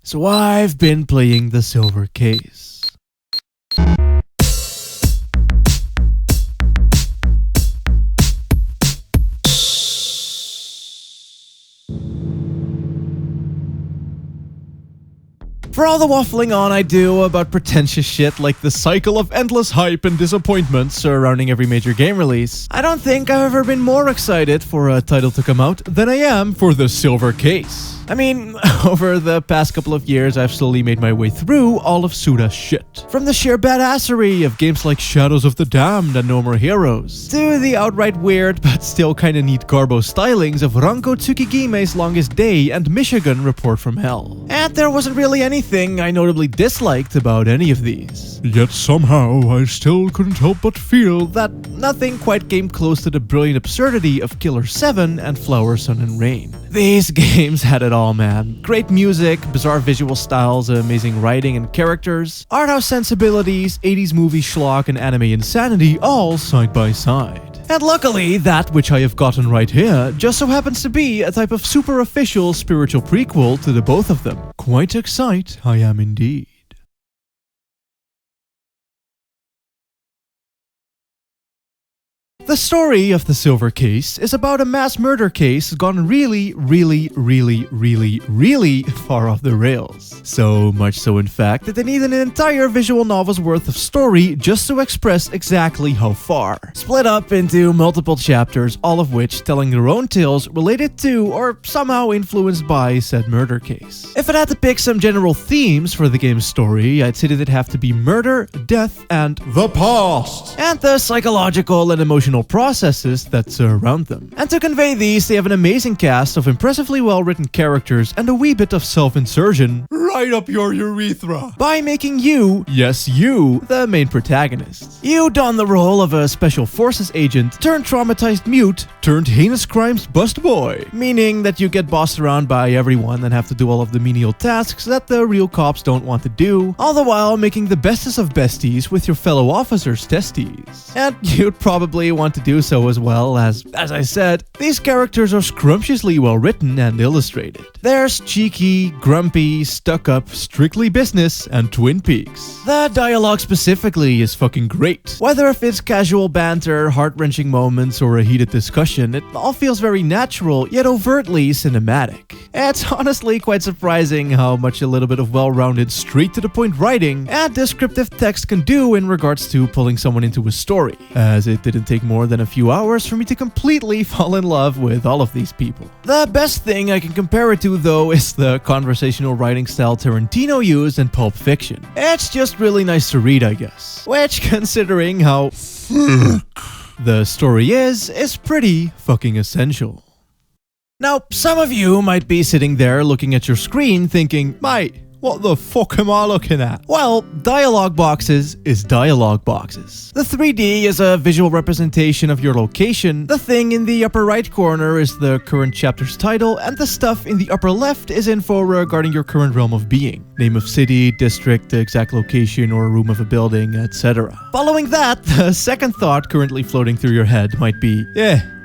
So I've been playing the Silver Case. For all the waffling on I do about pretentious shit like the cycle of endless hype and disappointments surrounding every major game release, I don't think I've ever been more excited for a title to come out than I am for the Silver Case. I mean, over the past couple of years, I've slowly made my way through all of Suda's shit. From the sheer badassery of games like Shadows of the Damned and No More Heroes, to the outright weird but still kinda neat garbo stylings of Ranko Tsukigime's Longest Day and Michigan Report from Hell. And there wasn't really anything I notably disliked about any of these. Yet somehow, I still couldn't help but feel that nothing quite came close to the brilliant absurdity of Killer 7 and Flower, Sun and Rain. These games had it all, man. Great music, bizarre visual styles, amazing writing and characters, art house sensibilities, 80s movie schlock and anime insanity all side by side. And luckily, that which I have gotten right here just so happens to be a type of super official spiritual prequel to the both of them. Quite excited I am indeed. The story of the Silver Case is about a mass murder case gone really far off the rails. So much so in fact that they need an entire visual novel's worth of story just to express exactly how far. Split up into multiple chapters, all of which telling their own tales related to or somehow influenced by said murder case. If it had to pick some general themes for the game's story, I'd say that it'd have to be murder, death, and the past, and the psychological and emotional processes that surround them. And to convey these, they have an amazing cast of impressively well-written characters and a wee bit of self-insertion right up your urethra by making you, yes you, the main protagonist. You don the role of a special forces agent turned traumatized mute turned heinous crimes bust boy, meaning that you get bossed around by everyone and have to do all of the menial tasks that the real cops don't want to do, all the while making the bestest of besties with your fellow officers' testes. And you'd probably want to do so as well as I said, these characters are scrumptiously well written and illustrated. There's cheeky, grumpy, stuck-up, strictly business, and Twin Peaks. The dialogue specifically is fucking great. Whether if it's casual banter, heart-wrenching moments, or a heated discussion, it all feels very natural, yet overtly cinematic. It's honestly quite surprising how much a little bit of well-rounded, straight-to-the-point writing and descriptive text can do in regards to pulling someone into a story, as it didn't take more than a few hours for me to completely fall in love with all of these people. The best thing I can compare it to, though, is the conversational writing style Tarantino used in Pulp Fiction. It's just really nice to read, I guess. Which, considering how thick the story is pretty fucking essential. Now, some of you might be sitting there looking at your screen thinking, mate, what the fuck am I looking at? Well, dialogue boxes is dialogue boxes. The 3D is a visual representation of your location, the thing in the upper right corner is the current chapter's title, and the stuff in the upper left is info regarding your current realm of being. Name of city, district, the exact location or room of a building, etc. Following that, the second thought currently floating through your head might be,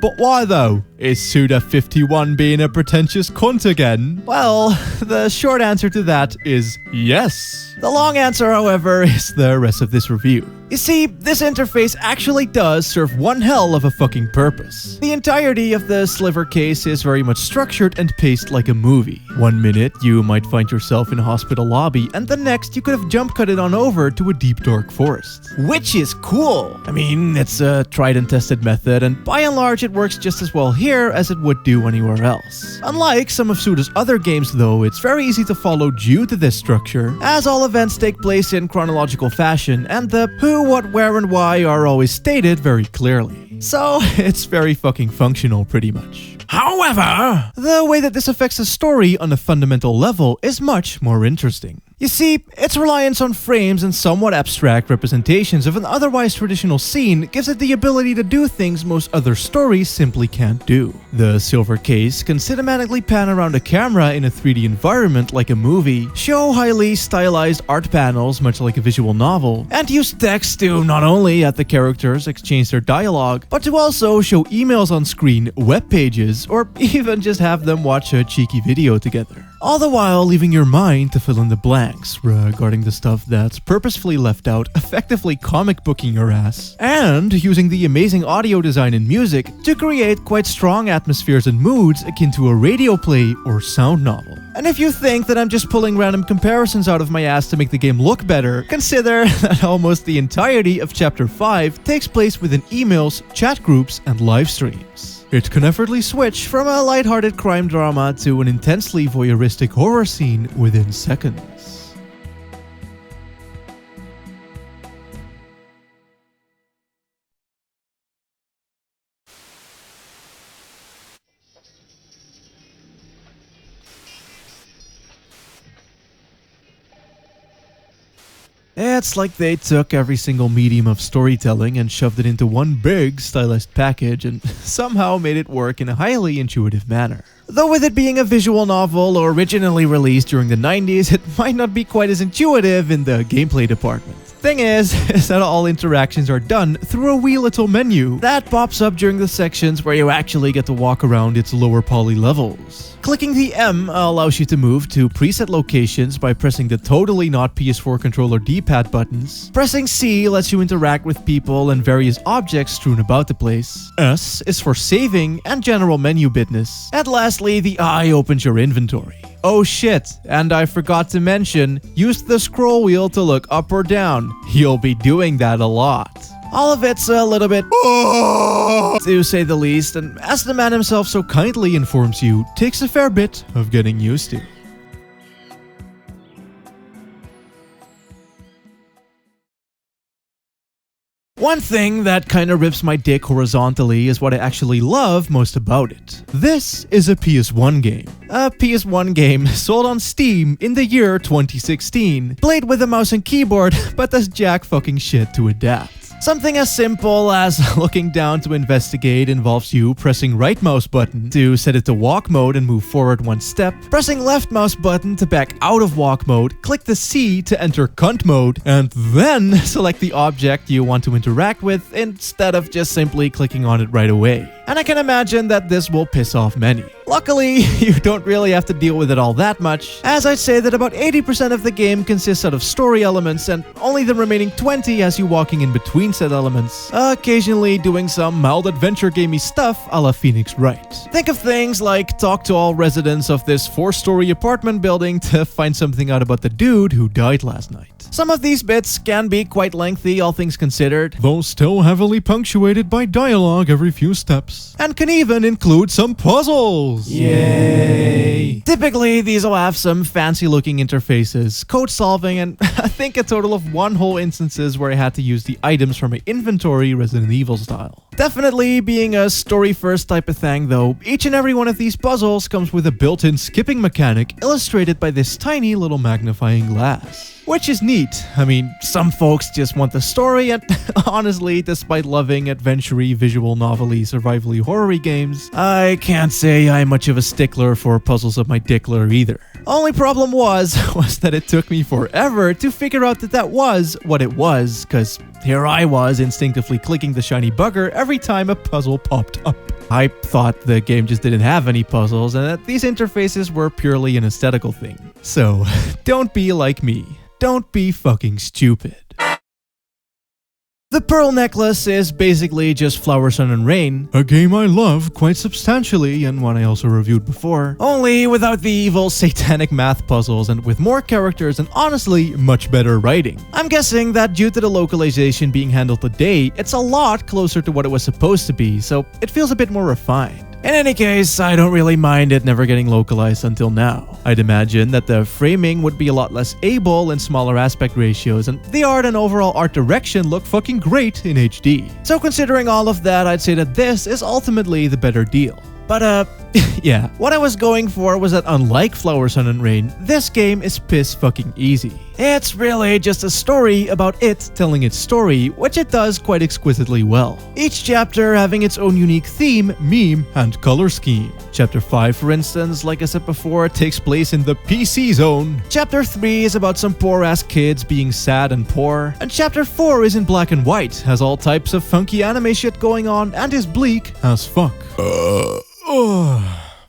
but why though? Is Suda51 being a pretentious cunt again? Well, the short answer to that is yes. The long answer, however, is the rest of this review. You see, this interface actually does serve one hell of a fucking purpose. The entirety of the Silver Case is very much structured and paced like a movie. One minute, you might find yourself in a hospital lobby, and the next, you could have jump cut it on over to a deep dark forest. Which is cool. I mean, it's a tried and tested method, and by and large, it works just as well here as it would do anywhere else. Unlike some of Suda's other games, though, it's very easy to follow due to this structure, as all events take place in chronological fashion, and the who, what, where, and why are always stated very clearly. So, it's very fucking functional, pretty much. However, the way that this affects the story on a fundamental level is much more interesting. You see, its reliance on frames and somewhat abstract representations of an otherwise traditional scene gives it the ability to do things most other stories simply can't do. The Silver Case can cinematically pan around a camera in a 3D environment like a movie, show highly stylized art panels much like a visual novel, and use text to not only let the characters exchange their dialogue, but to also show emails on screen, web pages, or even just have them watch a cheeky video together. all the while leaving your mind to fill in the blanks regarding the stuff that's purposefully left out, effectively comic booking your ass, and using the amazing audio design and music to create quite strong atmospheres and moods akin to a radio play or sound novel. And if you think that I'm just pulling random comparisons out of my ass to make the game look better, consider that almost the entirety of Chapter 5 takes place within emails, chat groups, and live streams. It can effortlessly switch from a lighthearted crime drama to an intensely voyeuristic horror scene within seconds. It's like they took every single medium of storytelling and shoved it into one big, stylized package and somehow made it work in a highly intuitive manner. Though with it being a visual novel originally released during the 90s, it might not be quite as intuitive in the gameplay department. Thing is that all interactions are done through a wee little menu that pops up during the sections where you actually get to walk around its lower poly levels. Clicking the M allows you to move to preset locations by pressing the totally not PS4 controller D-pad buttons. Pressing C lets you interact with people and various objects strewn about the place. S is for saving and general menu business. And lastly, the I opens your inventory. Oh shit, and I forgot to mention, use the scroll wheel to look up or down. You'll be doing that a lot. All of it's a little bit to say the least, and as the man himself so kindly informs you, takes a fair bit of getting used to. One thing that kinda rips my dick horizontally is what I actually love most about it. This is a PS1 game. A PS1 game sold on Steam in the year 2016, played with a mouse and keyboard, but does jack fucking shit to adapt. Something as simple as looking down to investigate involves you pressing right mouse button to set it to walk mode and move forward one step, pressing left mouse button to back out of walk mode, click the C to enter cunt mode, and then select the object you want to interact with instead of just simply clicking on it right away. And I can imagine that this will piss off many. Luckily, you don't really have to deal with it all that much, as I'd say that about 80% of the game consists out of story elements and only the remaining 20 has you walking in between said elements, occasionally doing some mild adventure gamey stuff a la Phoenix Wright. Think of things like talk to all residents of this 4-story apartment building to find something out about the dude who died last night. Some of these bits can be quite lengthy, all things considered, though still heavily punctuated by dialogue every few steps, and can even include some puzzles! Yay! Typically, these will have some fancy-looking interfaces, code solving, and I think a total of 1 whole instances where I had to use the items from my inventory Resident Evil style. Definitely being a story-first type of thing though, each and every one of these puzzles comes with a built-in skipping mechanic illustrated by this tiny little magnifying glass. Which is neat. I mean, some folks just want the story, and honestly, despite loving adventure-y, visual novel-y, survival-y, horror-y games, I can't say I'm much of a stickler for puzzles of my dickler either. Only problem was that it took me forever to figure out that was what it was, cause here I was instinctively clicking the shiny bugger every time a puzzle popped up. I thought the game just didn't have any puzzles and that these interfaces were purely an aesthetical thing. So, don't be like me. Don't be fucking stupid. The Pearl Necklace is basically just Flower, Sun, and Rain, a game I love quite substantially and one I also reviewed before, only without the evil satanic math puzzles and with more characters and honestly much better writing. I'm guessing that due to the localization being handled today, it's a lot closer to what it was supposed to be, so it feels a bit more refined. In any case, I don't really mind it never getting localized until now. I'd imagine that the framing would be a lot less able in smaller aspect ratios, and the art and overall art direction look fucking great in HD. So considering all of that, I'd say that this is ultimately the better deal. But yeah, what I was going for was that unlike Flower, Sun, and Rain, this game is piss fucking easy. It's really just a story about it telling its story, which it does quite exquisitely well. Each chapter having its own unique theme, meme, and color scheme. Chapter 5, for instance, like I said before, takes place in the PC zone. Chapter 3 is about some poor-ass kids being sad and poor. And Chapter 4 is in black and white, has all types of funky anime shit going on, and is bleak as fuck.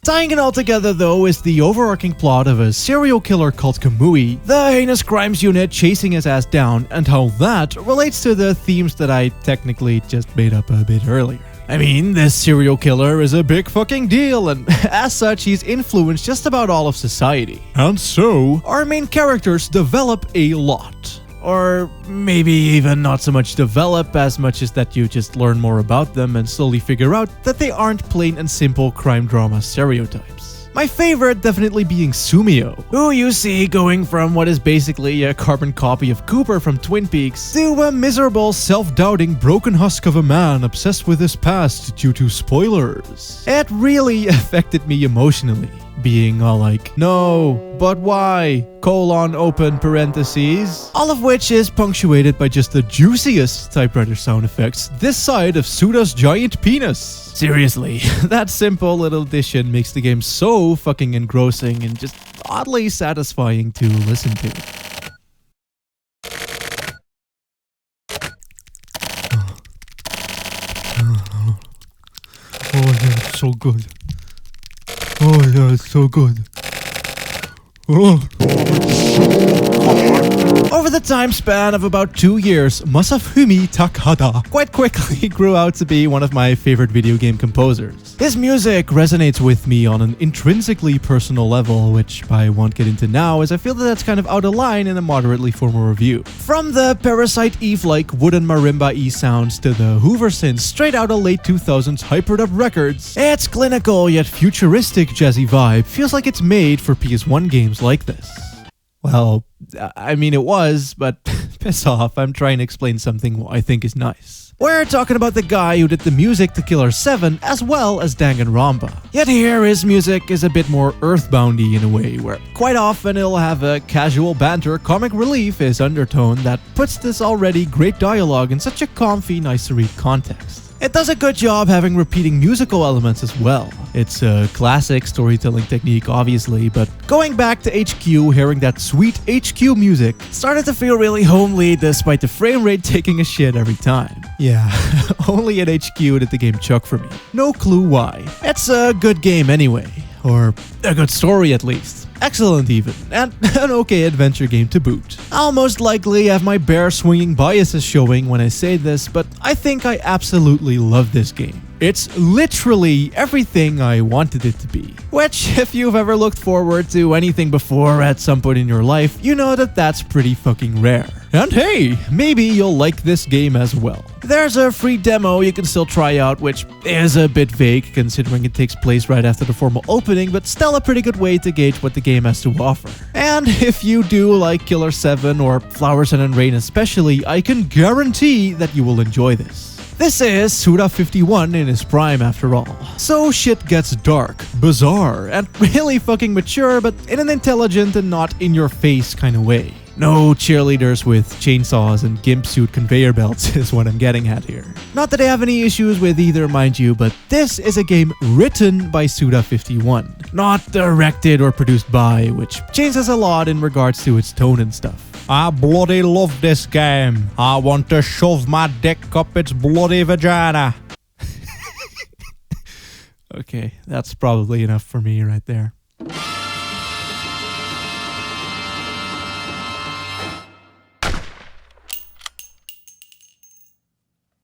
Tying it all together though is the overarching plot of a serial killer called Kamui, the heinous crimes unit chasing his ass down, and how that relates to the themes that I technically just made up a bit earlier. I mean, this serial killer is a big fucking deal, and as such, he's influenced just about all of society. And so, our main characters develop a lot. Or maybe even not so much develop as much as that you just learn more about them and slowly figure out that they aren't plain and simple crime drama stereotypes. My favorite definitely being Sumio, who you see going from what is basically a carbon copy of Cooper from Twin Peaks to a miserable, self-doubting, broken husk of a man obsessed with his past due to spoilers. It really affected me emotionally, being all like, no, but why? Open parentheses. All of which is punctuated by just the juiciest typewriter sound effects this side of Suda's giant penis. Seriously, that simple little addition makes the game so fucking engrossing and just oddly satisfying to listen to. Oh yeah, it's so good. Oh yeah, it's so good. Oh. Over the time span of about 2 years, Masafumi Takada quite quickly grew out to be one of my favorite video game composers. His music resonates with me on an intrinsically personal level, which I won't get into now as I feel that that's kind of out of line in a moderately formal review. From the Parasite Eve-like wooden marimba-y sounds to the Hoover synths straight out of late 2000s hypered-up records, its clinical yet futuristic jazzy vibe feels like it's made for PS1 games like this. Well, I mean it was, but piss off, I'm trying to explain something I think is nice. We're talking about the guy who did the music to Killer 7 as well as Danganronpa. Yet here his music is a bit more earthboundy in a way, where quite often it'll have a casual banter comic relief as undertone that puts this already great dialogue in such a comfy, nice to read context. It does a good job having repeating musical elements as well. It's a classic storytelling technique obviously, but going back to HQ, hearing that sweet HQ music started to feel really homely despite the frame rate taking a shit every time. Yeah, only at HQ did the game chuck for me. No clue why. It's a good game anyway, or a good story at least. Excellent even, and an okay adventure game to boot. I'll most likely have my bear-swinging biases showing when I say this, but I think I absolutely love this game. It's literally everything I wanted it to be. Which, if you've ever looked forward to anything before at some point in your life, you know that that's pretty fucking rare. And hey, maybe you'll like this game as well. There's a free demo you can still try out, which is a bit vague considering it takes place right after the formal opening, but still a pretty good way to gauge what the game has to offer. And if you do like Killer 7 or Flower, Sun and Rain especially, I can guarantee that you will enjoy this. This is Suda 51 in his prime after all. So shit gets dark, bizarre, and really fucking mature, but in an intelligent and not in-your-face kind of way. No cheerleaders with chainsaws and gimp suit conveyor belts is what I'm getting at here. Not that I have any issues with either, mind you, but this is a game written by Suda 51, not directed or produced by, which changes a lot in regards to its tone and stuff. I bloody love this game. I want to shove my dick up its bloody vagina. Okay, that's probably enough for me right there.